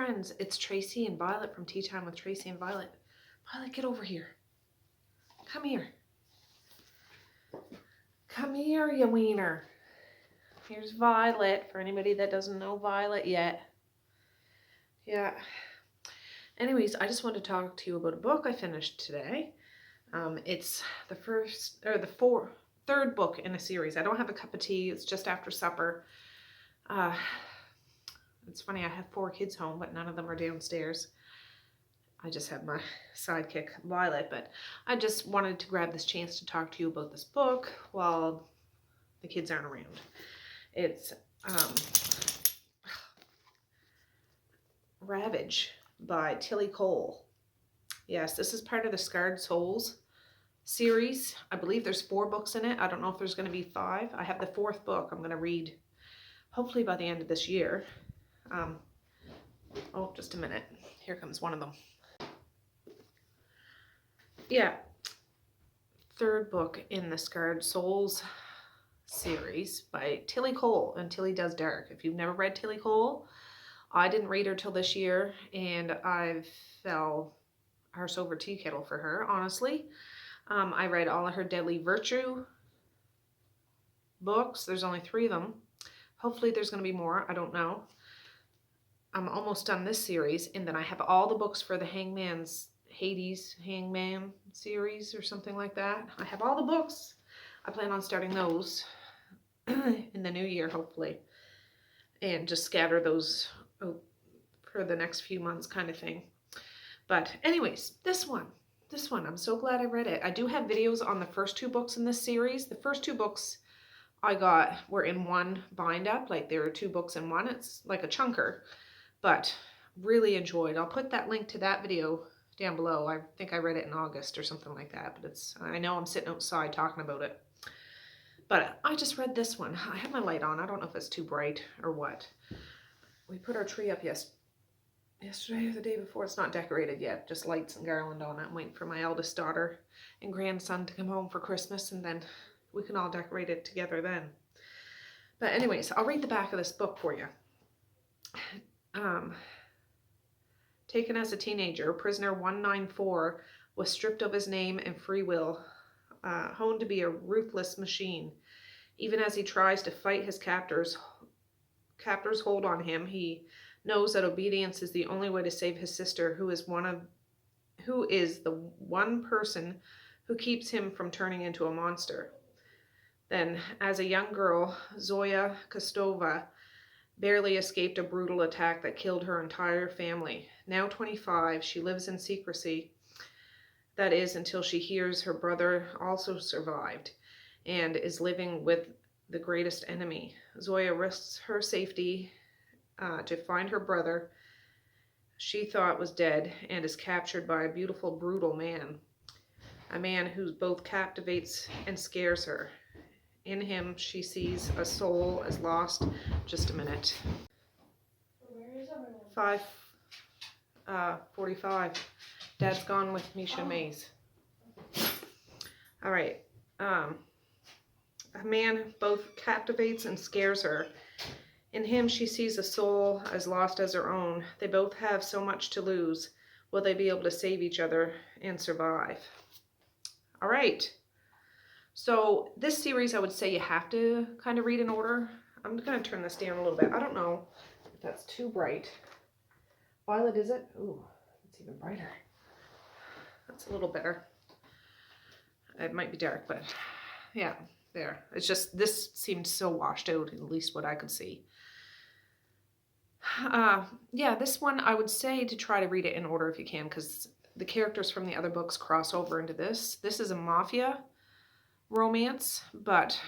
friends. It's Tracey and Violet from Tea Time with Tracey and Violet. Violet, get over here. Come here. Come here, you wiener. Here's Violet, for anybody that doesn't know Violet yet. Yeah. Anyways, I just wanted to talk to you about a book I finished today. It's the third book in a series. I don't have a cup of tea. It's just after supper. It's funny, I have 4 kids home, but none of them are downstairs. I just have my sidekick, Violet, but I just wanted to grab this chance to talk to you about this book while the kids aren't around. It's Ravage by Tillie Cole. Yes, this is part of the Scarred Souls series. I believe there's 4 books in it. I don't know if there's going to be 5. I have the 4th book I'm going to read hopefully by the end of this year. Oh, just a minute. Here comes one of them. Yeah, 3rd book in the Scarred Souls series by Tillie Cole, and Tillie Does Dark. If you've never read Tillie Cole, I didn't read her till this year, and I fell arse over tea kettle for her, honestly. I read all of her Deadly Virtue books. There's only 3 of them. Hopefully there's going to be more. I don't know. I'm almost done this series, and then I have all the books for the Hangman series or something like that. I have all the books. I plan on starting those in the new year, hopefully, and just scatter those for the next few months kind of thing. But anyways, this one, I'm so glad I read it. I do have videos on the first 2 books in this series. The first 2 books I got were in one bind up, like there are 2 books in one. It's like a chunker, but really enjoyed. I'll put that link to that video down below. I think I read it in August or something like that, but I know I'm sitting outside talking about it. But I just read this one. I have my light on. I don't know if it's too bright or what. We put our tree up yesterday or the day before. It's not decorated yet, just lights and garland on it. I'm waiting for my eldest daughter and grandson to come home for Christmas, and then we can all decorate it together then. But anyways, I'll read the back of this book for you. Taken as a teenager, prisoner 194 was stripped of his name and free will, honed to be a ruthless machine. Even as he tries to fight his captors' hold on him, he knows that obedience is the only way to save his sister, who is the one person who keeps him from turning into a monster. Then, as a young girl, Zoya Kostova barely escaped a brutal attack that killed her entire family. Now 25, she lives in secrecy. That is, until she hears her brother also survived and is living with the greatest enemy. Zoya risks her safety to find her brother she thought was dead, and is captured by a beautiful, brutal man. A man who both captivates and scares her. In him, she sees a soul as lost. Just a minute. 5:45. Dad's gone with Misha Mays. All right. A man both captivates and scares her. In him, she sees a soul as lost as her own. They both have so much to lose. Will they be able to save each other and survive? All right. So this series, I would say you have to kind of read in order. I'm going to turn this down a little bit. I don't know if that's too bright. Violet, is it? Ooh, it's even brighter. That's a little better. It might be dark, but yeah, there. It's just, this seemed so washed out, at least what I could see. Yeah, this one, I would say to try to read it in order if you can, because the characters from the other books cross over into this. This is a mafia romance, but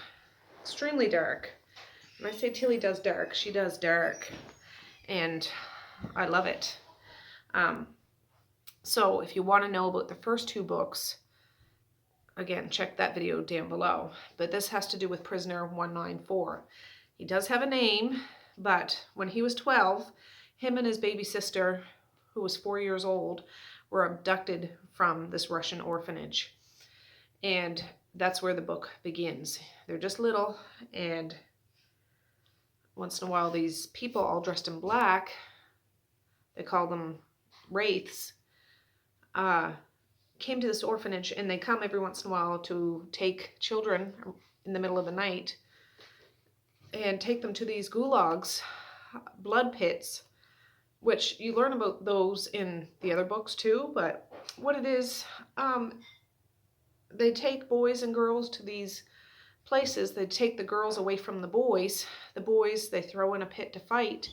extremely dark. When I say Tillie does dark, she does dark, and I love it. So if you want to know about the first 2 books, again, check that video down below. But this has to do with prisoner 194. He does have a name, but when he was 12, him and his baby sister, who was 4 years old, were abducted from this Russian orphanage. And that's where the book begins. They're just little, and once in a while these people all dressed in black they call them wraiths, came to this orphanage, and they come every once in a while to take children in the middle of the night and take them to these gulags, blood pits, which you learn about those in the other books too. But what it is, they take boys and girls to these places. They take the girls away from the boys. The boys they throw in a pit to fight,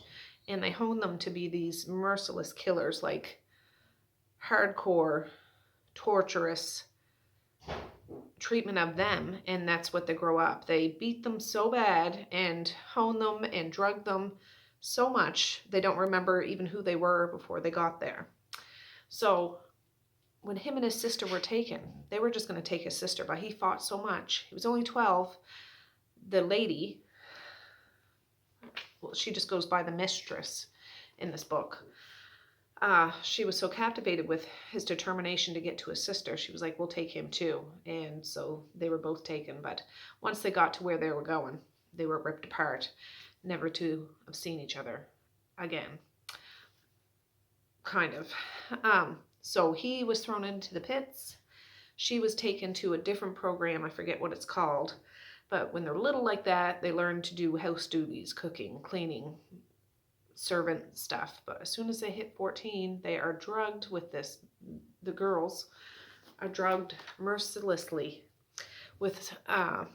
and they hone them to be these merciless killers, like hardcore, torturous treatment of them. And that's what they grow up. They beat them so bad and hone them and drug them so much they don't remember even who they were before they got there. So when him and his sister were taken, they were just going to take his sister, but he fought so much. He was only 12. The lady, well, she just goes by the mistress in this book. She was so captivated with his determination to get to his sister, she was like, we'll take him too. And so they were both taken. But once they got to where they were going, they were ripped apart, never to have seen each other again. Kind of. So he was thrown into the pits. She was taken to a different program. I forget what it's called. But when they're little like that, they learn to do house duties, cooking, cleaning, servant stuff. But as soon as they hit 14, they are drugged with this. The girls are drugged mercilessly with, I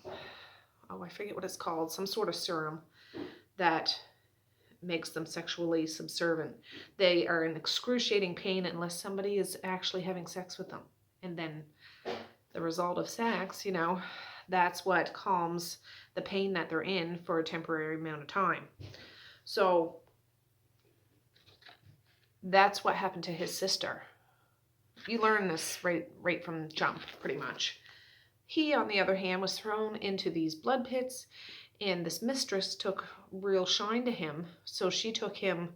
forget what it's called, some sort of serum that makes them sexually subservient. They are in excruciating pain unless somebody is actually having sex with them. And then the result of sex, that's what calms the pain that they're in for a temporary amount of time. So that's what happened to his sister. You learn this right from jump, pretty much. He, on the other hand, was thrown into these blood pits, and this mistress took real shine to him, so she took him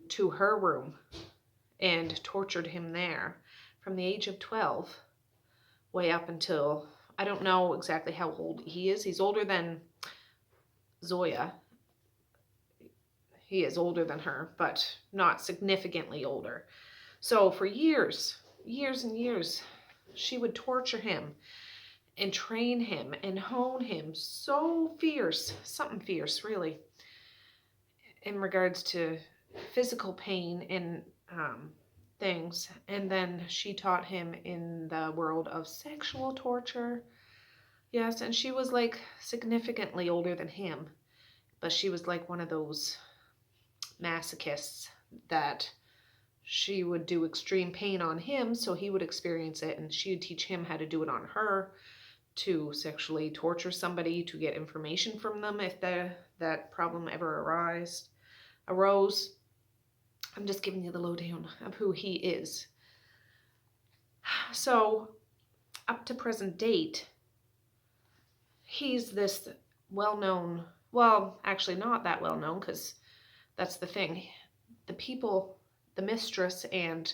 to her room and tortured him there from the age of 12 way up until, I don't know exactly how old he is. He's older than Zoya. He is older than her, but not significantly older. So for years and years, she would torture him and train him and hone him so fierce, something fierce really, in regards to physical pain and things. And then she taught him in the world of sexual torture. Yes, and she was like significantly older than him, but she was like one of those masochists that she would do extreme pain on him so he would experience it, and she would teach him how to do it on her, to sexually torture somebody, to get information from them if that problem ever arose. I'm just giving you the lowdown of who he is. So up to present date, he's this well-known, well, actually not that well-known, because that's the thing. The people, the mistress and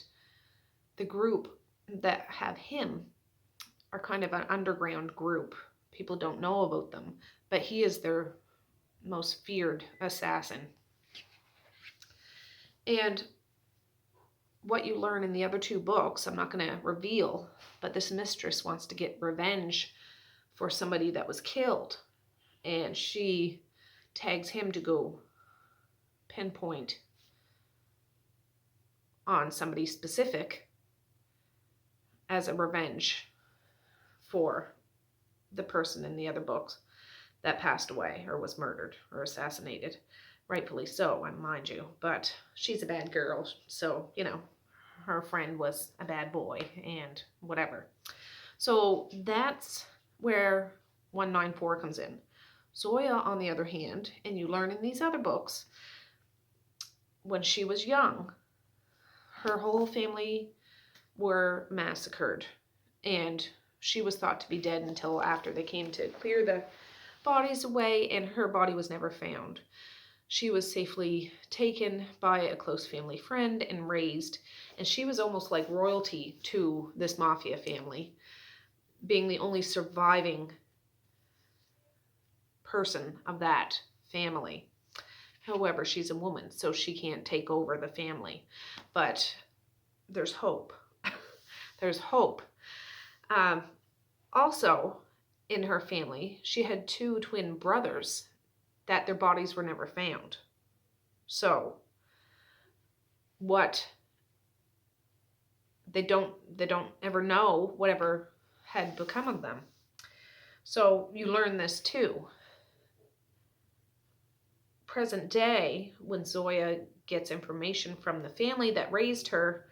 the group that have him are kind of an underground group. People don't know about them, but he is their most feared assassin. And what you learn in the other two books, I'm not going to reveal, but this mistress wants to get revenge for somebody that was killed, and she tags him to go pinpoint on somebody specific as a revenge for the person in the other books that passed away or was murdered or assassinated. Rightfully so, mind you, but she's a bad girl, so, her friend was a bad boy and whatever. So that's where 194 comes in. Zoya, on the other hand, and you learn in these other books, when she was young, her whole family were massacred, and she was thought to be dead until after they came to clear the bodies away, and her body was never found. She was safely taken by a close family friend and raised, and she was almost like royalty to this mafia family, being the only surviving person of that family. However, she's a woman, so she can't take over the family. But there's hope. There's hope. Um, Also, in her family, she had 2 twin brothers that their bodies were never found. So, what they don't ever know whatever had become of them. So, you learn this too. Present day, when Zoya gets information from the family that raised her,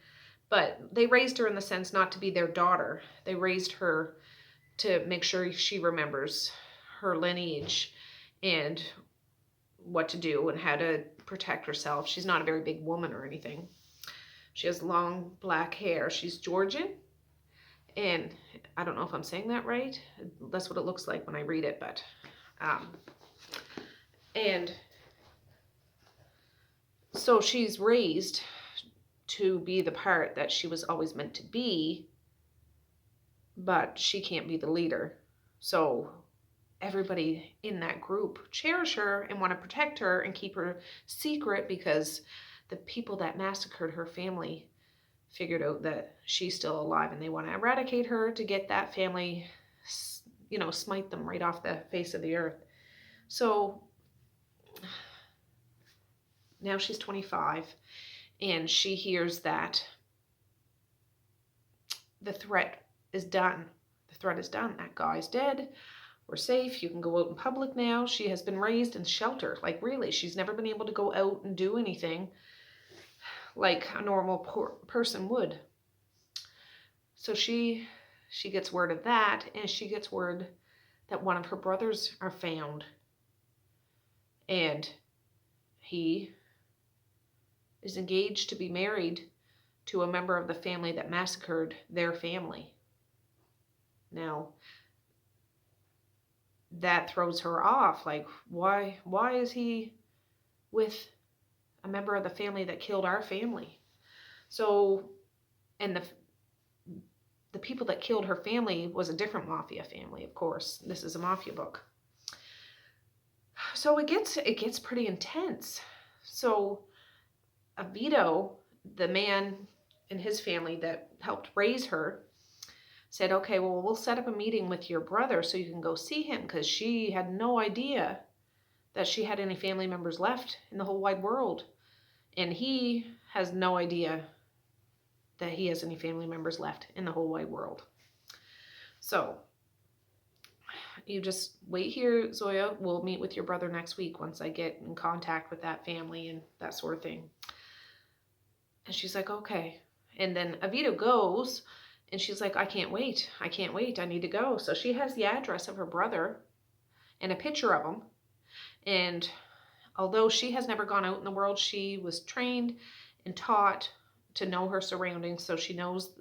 but they raised her in the sense not to be their daughter. They raised her to make sure she remembers her lineage and what to do and how to protect herself. She's not a very big woman or anything. She has long black hair. She's Georgian. And I don't know if I'm saying that right. That's what it looks like when I read it. But, and so she's raised to be the part that she was always meant to be, but she can't be the leader. So everybody in that group cherish her and want to protect her and keep her secret, because the people that massacred her family figured out that she's still alive and they want to eradicate her to get that family, smite them right off the face of the earth. So now she's 25 and she hears that the threat is done. The threat is done. That guy's dead. We're safe. You can go out in public now. She has been raised in shelter. Like, really, she's never been able to go out and do anything like a normal person would. So she gets word of that, and she gets word that one of her brothers are found. And he is engaged to be married to a member of the family that massacred their family. Now, that throws her off. Like, why is he with a member of the family that killed our family? So, and the people that killed her family was a different mafia family, of course. This is a mafia book. So it gets pretty intense. So Avito, the man in his family that helped raise her, said, okay, well, we'll set up a meeting with your brother so you can go see him, because she had no idea that she had any family members left in the whole wide world. And he has no idea that he has any family members left in the whole wide world. So you just wait here, Zoya. We'll meet with your brother next week once I get in contact with that family and that sort of thing. And she's like, okay. And then Avito goes, and she's like, I can't wait. I need to go. So she has the address of her brother and a picture of him. And although she has never gone out in the world, she was trained and taught to know her surroundings. So she knows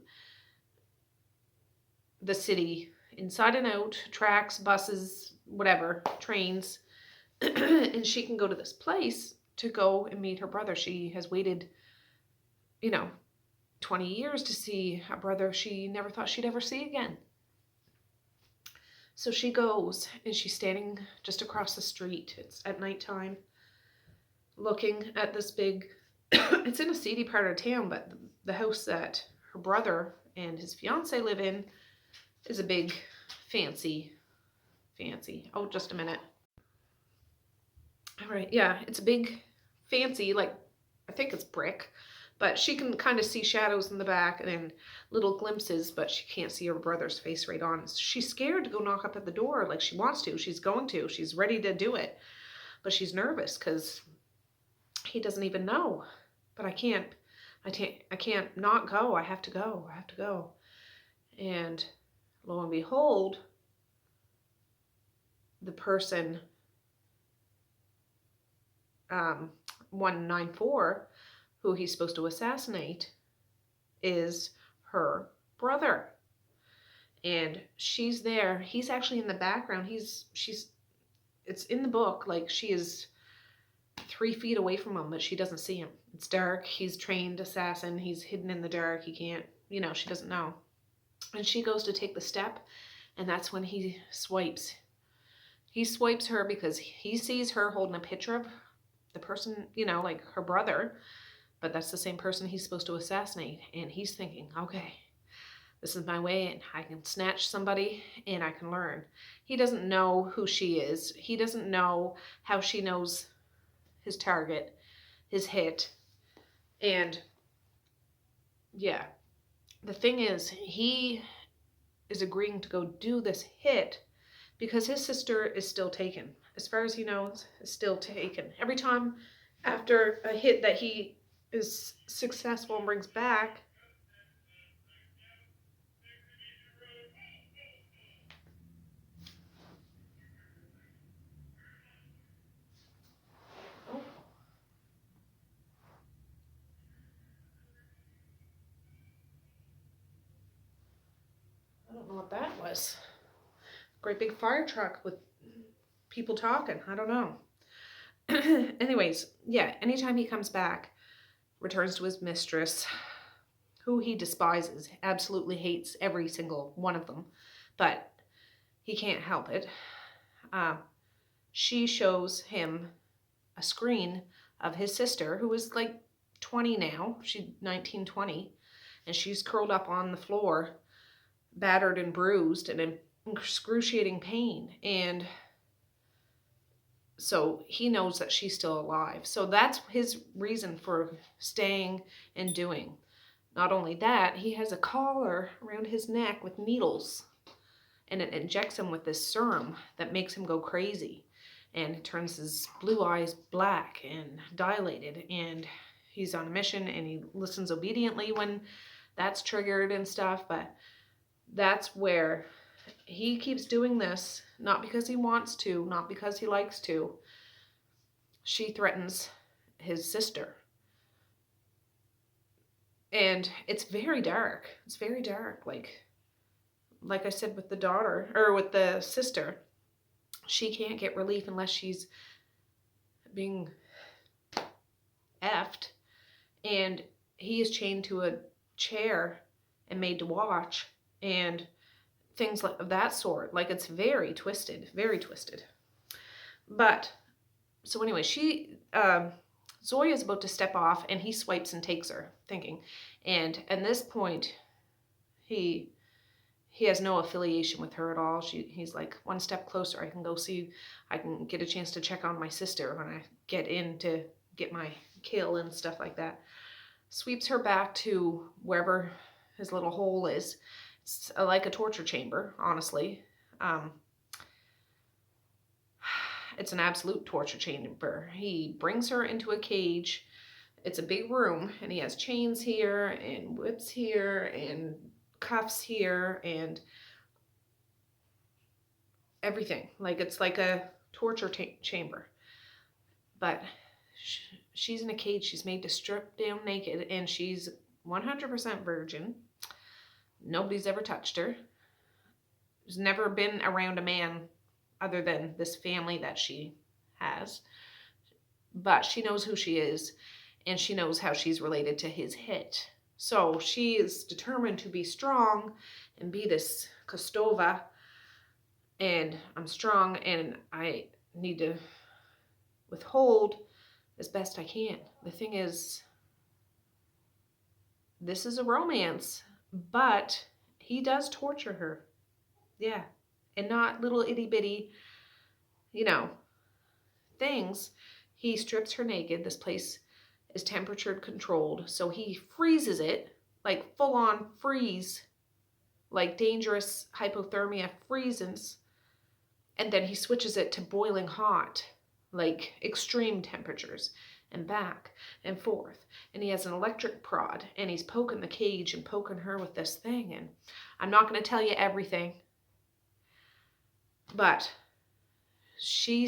the city inside and out, tracks, buses, whatever, trains. And she can go to this place to go and meet her brother. She has waited, 20 years to see a brother she never thought she'd ever see again. So she goes, and she's standing just across the street. It's at nighttime, looking at this big, it's in a seedy part of town, but the house that her brother and his fiance live in is a big, fancy. Oh, just a minute. All right, yeah, it's a big, fancy, like, I think it's brick. But she can kind of see shadows in the back and then little glimpses, but she can't see her brother's face right on. She's scared to go knock up at the door like she wants to. She's going to. She's ready to do it. But she's nervous because he doesn't even know. But I can't not go. I have to go. And lo and behold, the person 194 who he's supposed to assassinate is her brother. And she's there. He's actually in the background. It's in the book, like she is 3 feet away from him, but she doesn't see him. It's dark. He's trained assassin. He's hidden in the dark. He can't, she doesn't know. And she goes to take the step, and that's when he swipes. He swipes her because he sees her holding a picture of the person, you know, like her brother, but that's the same person he's supposed to assassinate. And he's thinking, okay, this is my way, and I can snatch somebody and I can learn. He doesn't know who she is. He doesn't know how she knows his target, his hit. And yeah, the thing is, he is agreeing to go do this hit because his sister is still taken. As far as he knows, is still taken. Every time after a hit that he is successful and brings back, I don't know what that was. Great big fire truck with people talking. I don't know. Anyways, yeah, anytime he comes back, returns to his mistress, who he despises, absolutely hates every single one of them, but he can't help it. She shows him a screen of his sister, who is like 20 now. She's 19, 20, and she's curled up on the floor, battered and bruised and in excruciating pain. And so he knows that she's still alive. So that's his reason for staying and doing. Not only that, he has a collar around his neck with needles, and it injects him with this serum that makes him go crazy, and it turns his blue eyes black and dilated, and he's on a mission and he listens obediently when that's triggered and stuff. But that's where he keeps doing this, not because he wants to, not because he likes to. She threatens his sister. And it's very dark. It's very dark. Like I said with the daughter, or with the sister, she can't get relief unless she's being effed. And he is chained to a chair and made to watch, and things like of that sort. Like, it's very twisted, very twisted. But so anyway, Zoya is about to step off, and he swipes and takes her, thinking. And at this point, he has no affiliation with her at all. He's like, one step closer, I can go see, I can get a chance to check on my sister when I get in to get my kill and stuff like that. Sweeps her back to wherever his little hole is. It's like a torture chamber, honestly. It's an absolute torture chamber. He brings her into a cage. It's a big room, and he has chains here and whips here and cuffs here and everything. Like, it's like a torture chamber. But she's in a cage. She's made to strip down naked, and she's 100% virgin. Nobody's ever touched her. She's never been around a man other than this family that she has. But she knows who she is, and she knows how she's related to his hit. So she is determined to be strong and be this Kostova. And I'm strong, and I need to withhold as best I can. The thing is, this is a romance, but he does torture her. Yeah. And not little itty bitty, things. He strips her naked. This place is temperature controlled. So he freezes it, like full on freeze, like dangerous hypothermia freezes. And then he switches it to boiling hot, like extreme temperatures, and back and forth. And he has an electric prod, and he's poking the cage and poking her with this thing. And I'm not going to tell you everything, but she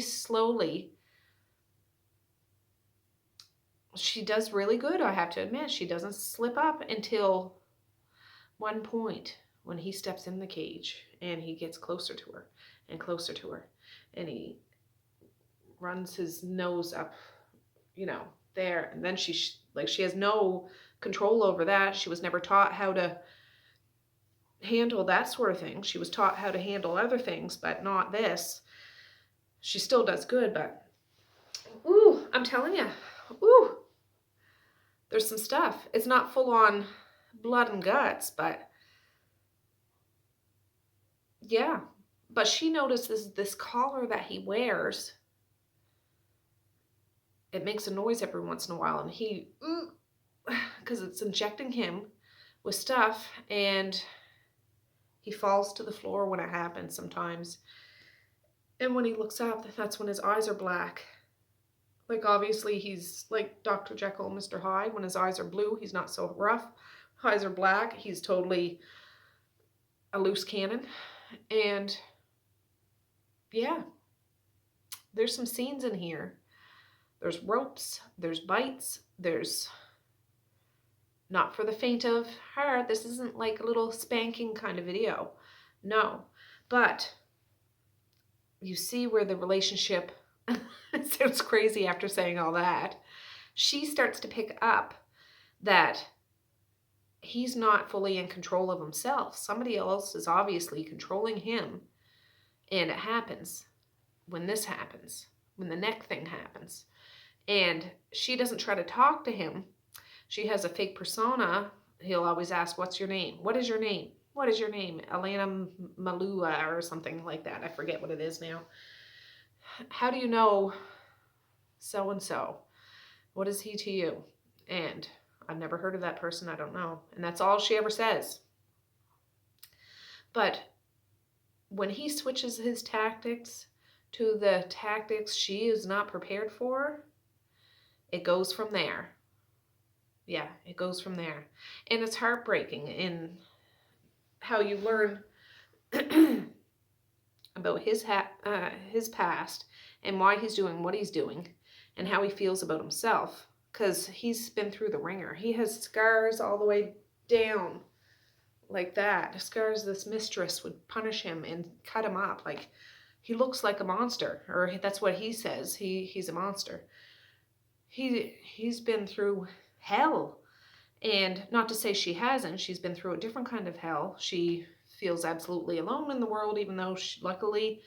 does really good, I have to admit. She doesn't slip up until one point when he steps in the cage and he gets closer to her and closer to her. And he runs his nose up, there. And then she has no control over that. She was never taught how to handle that sort of thing. She was taught how to handle other things, but not this. She still does good, but I'm telling you, ooh, there's some stuff. It's not full on blood and guts, but yeah. But she notices this collar that he wears. It makes a noise every once in a while, and he, because it's injecting him with stuff, and he falls to the floor when it happens sometimes. And when he looks up, that's when his eyes are black. Like, obviously, he's like Dr. Jekyll and Mr. Hyde. When his eyes are blue, he's not so rough. Eyes are black, he's totally a loose cannon. And yeah, there's some scenes in here. There's ropes, there's bites, there's not for the faint of heart. This isn't like a little spanking kind of video. No. But you see where the relationship, it sounds crazy after saying all that, she starts to pick up that he's not fully in control of himself. Somebody else is obviously controlling him. And it happens when this happens, when the neck thing happens. And she doesn't try to talk to him. She has a fake persona. He'll always ask, what's your name? What is your name? What is your name? Elena Malua or something like that. I forget what it is now. How do you know so-and-so? What is he to you? And I've never heard of that person. I don't know. And that's all she ever says. But when he switches his tactics to the tactics she is not prepared for, it goes from there. Yeah, it goes from there. And it's heartbreaking in how you learn about his past and why he's doing what he's doing and how he feels about himself. Because he's been through the ringer. He has scars all the way down like that. Scars this mistress would punish him and cut him up. Like, he looks like a monster. Or that's what he says. He's a monster. He's been through hell. And not to say she hasn't. She's been through a different kind of hell. She feels absolutely alone in the world, even though luckily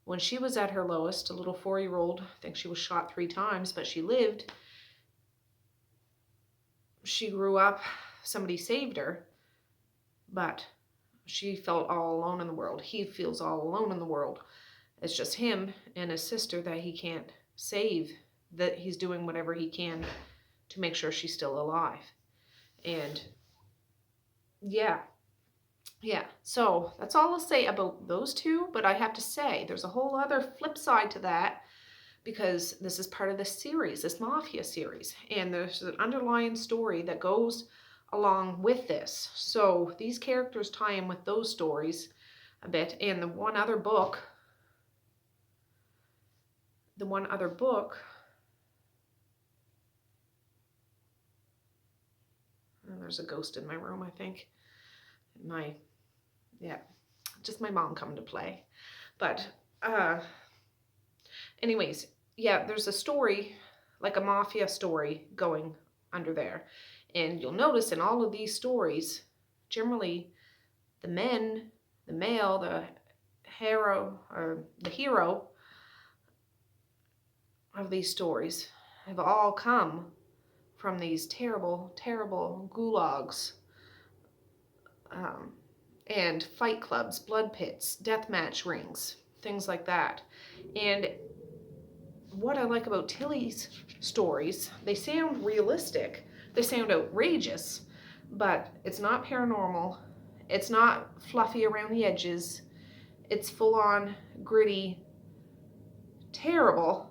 when she was at her lowest, a little 4-year-old, I think she was shot 3 times, but she lived. She grew up, somebody saved her, but she felt all alone in the world. He feels all alone in the world. It's just him and his sister that he can't save, that he's doing whatever he can to make sure she's still alive. And yeah, so that's all I'll say about those two. But I have to say, there's a whole other flip side to that, because this is part of this series, this Mafia series. And there's an underlying story that goes along with this. So these characters tie in with those stories a bit. And the one other book, and there's a ghost in my room, I think. Just my mom coming to play. But anyways, yeah, there's a story, like a mafia story going under there. And you'll notice in all of these stories, generally the male, the hero of these stories have all come from these terrible, terrible gulags, and fight clubs, blood pits, deathmatch rings, things like that. And what I like about Tillie's stories, they sound realistic, they sound outrageous, but it's not paranormal, it's not fluffy around the edges, it's full on, gritty, terrible,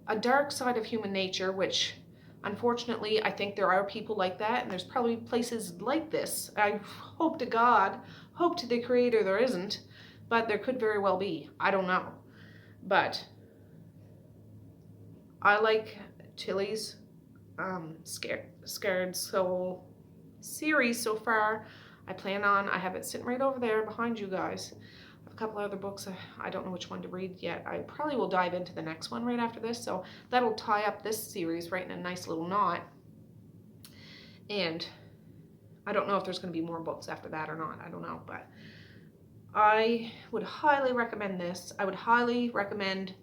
a dark side of human nature, which unfortunately I think there are people like that, and there's probably places like this. I hope to God, hope to the Creator there isn't, but there could very well be. I don't know. But I like Tillie's Scared Soul series so far. I have it sitting right over there behind you guys. I have a couple other books. I don't know which one to read yet. I probably will dive into the next one right after this, so that'll tie up this series right in a nice little knot. And I don't know if there's going to be more books after that or not. I don't know, but I would highly recommend this. I would highly recommend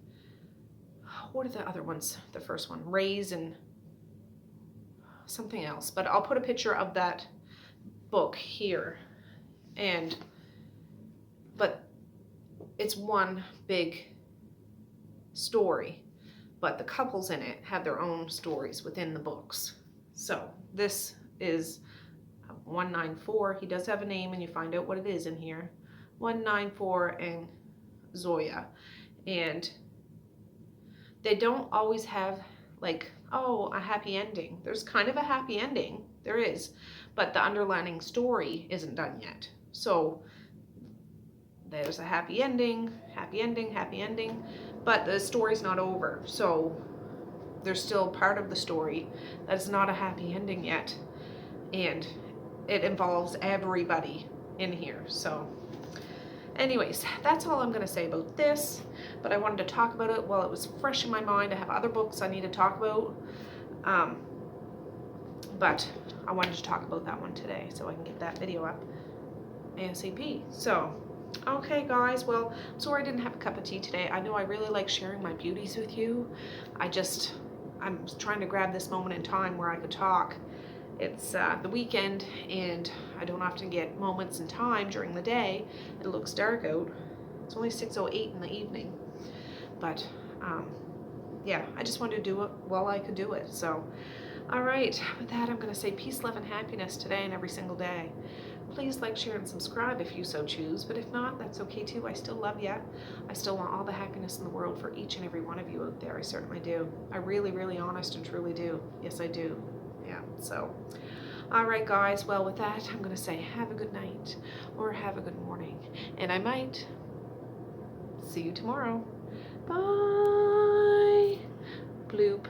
what are the other ones? The first one, Raise and something else. But I'll put a picture of that book here. But it's one big story, but the couples in it have their own stories within the books. So this is 194. He does have a name, and you find out what it is in here. 194 and Zoya. And they don't always have like, oh, a happy ending. There's kind of a happy ending. There is. But the underlining story isn't done yet. So there's a happy ending, happy ending, happy ending. But the story's not over. So there's still part of the story that's not a happy ending yet. And it involves everybody in here. So anyways, that's all I'm going to say about this, but I wanted to talk about it while it was fresh in my mind. I have other books I need to talk about, but I wanted to talk about that one today so I can get that video up ASAP. So, okay guys, well, I'm sorry I didn't have a cup of tea today. I know I really like sharing my beauties with you. I'm trying to grab this moment in time where I could talk. It's the weekend, and I don't often get moments in time during the day. It looks dark out. It's only 6:08 in the evening. But, yeah, I just wanted to do it while I could do it. So, all right, with that, I'm going to say peace, love, and happiness today and every single day. Please like, share, and subscribe if you so choose. But if not, that's okay too. I still love you. I still want all the happiness in the world for each and every one of you out there. I certainly do. I really, really honest and truly do. Yes, I do. Yeah, so, all right, guys. Well, with that, I'm going to say have a good night or have a good morning. And I might see you tomorrow. Bye. Bloop.